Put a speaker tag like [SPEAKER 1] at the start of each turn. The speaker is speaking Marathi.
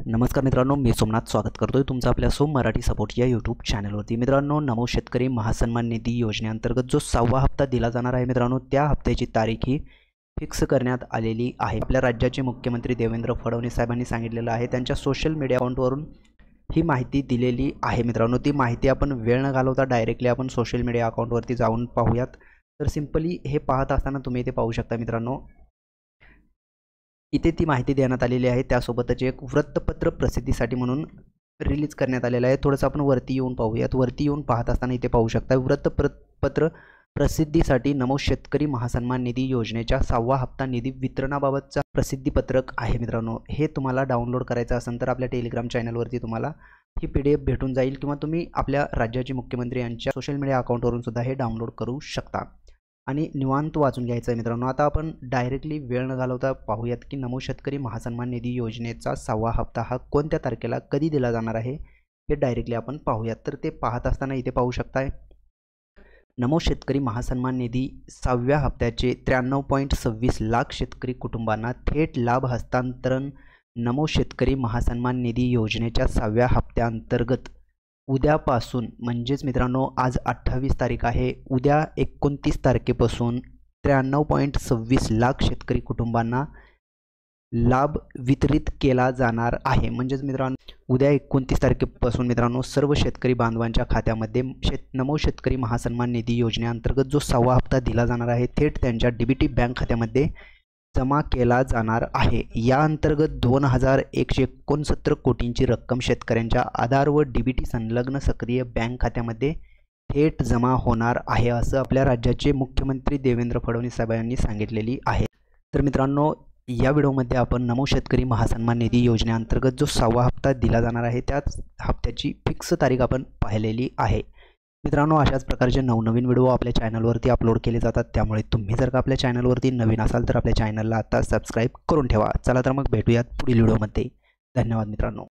[SPEAKER 1] नमस्कार मित्रांनो, मी सोमनाथ स्वागत करतोय तुमचं आपल्या सोम मराठी सपोर्ट या यूट्यूब चॅनलवरती। मित्रांनो, नमो शेतकरी महासन्मान निधी योजनेअंतर्गत जो 6वा हप्ता दिला जाणार आहे मित्रांनो, त्या हप्त्याची तारीख ही फिक्स करण्यात आलेली आहे। आपल्या राज्याचे मुख्यमंत्री देवेंद्र फडणवीस साहेबांनी सांगितलेलं आहे, त्यांच्या सोशल मीडिया अकाउंटवरून ही माहिती दिलेली आहे। मित्रांनो, ती माहिती आपण वेळ न घालवता डायरेक्टली आपण सोशल मीडिया अकाउंटवरती जाऊन पाहूयात। तर सिंपली हे पाहत असताना तुम्ही इथे पाहू शकता मित्रांनो, इथे ती माहिती देण्यात आलेली आहे। त्यासोबतच एक वृत्तपत्र प्रसिद्धीसाठी म्हणून रिलीज करण्यात आलेलं आहे। थोडंसं आपण वरती येऊन पाहूयात। वरती येऊन पाहत असताना इथे पाहू शकता, वृत्तपत्र प्रसिद्धीसाठी नमो शेतकरी महासन्मान निधी योजनेच्या 6वा हप्ता निधी वितरणाबाबतचा प्रसिद्धीपत्रक आहे। मित्रांनो, हे तुम्हाला डाउनलोड करायचं असेल तर आपल्या टेलिग्राम चॅनलवरती तुम्हाला ही PDF भेटून जाईल, किंवा तुम्ही आपल्या राज्याचे मुख्यमंत्री यांच्या सोशल मीडिया अकाउंटवरून सुद्धा हे डाउनलोड करू शकता आणि निवांत वाचून घ्यायचं आहे। मित्रांनो, आता आपण डायरेक्टली वेळ न घालवता पाहूयात की नमो शेतकरी महासन्मान निधी योजनेचा 6वा हप्ता हा कोणत्या तारखेला कधी दिला जाणार आहे, हे डायरेक्टली आपण पाहूयात। तर ते पाहत असताना इथे पाहू शकताय, नमो शेतकरी महासन्मान निधी 6व्या हप्त्याचे 93.26 लाख शेतकरी कुटुंबांना थेट लाभ हस्तांतरण नमो शेतकरी महासन्मान निधी योजनेच्या 6व्या हप्त्याअंतर्गत उद्यापासून, म्हणजेच मित्रांनो आज 28 तारीख आहे, उद्या 29 तारखेपासून 93.26 लाख शेतकरी कुटुंबांना लाभ वितरित केला जाणार आहे। म्हणजेच मित्रांनो, उद्या 29 तारखेपासून मित्रांनो सर्व शेतकरी बांधवांच्या खात्यामध्ये नमो शेतकरी महासन्मान निधी योजनेअंतर्गत जो 6वा हप्ता दिला जाणार आहे थेट त्यांच्या DBT बँक खात्यामध्ये जमा केला जाणार आहे। या अंतर्गत 2169 कोटींची रक्कम शेतकऱ्यांच्या आधार व DBT संलग्न सक्रिय बँक खात्यामध्ये थेट जमा होणार आहे, असं आपल्या राज्याचे मुख्यमंत्री देवेंद्र फडणवीस साहेब यांनी सांगितलेली आहे। तर मित्रांनो, या व्हिडिओमध्ये आपण नमो शेतकरी महासन्मान निधी योजनेअंतर्गत जो 6वा हप्ता दिला जाणार आहे त्याच हप्त्याची फिक्स तारीख आपण पाहिलेली आहे। मित्रांनो, अशाच प्रकारचे नवनवीन व्हिडिओ आपल्या चॅनलवरती अपलोड केले जातात, त्यामुळे तुम्ही जर का आपल्या चॅनलवरती नवीन असाल तर आपल्या चॅनलला आता सबस्क्राईब करून ठेवा। चला तर मग भेटूयात पुढील व्हिडिओमध्ये। धन्यवाद मित्रांनो।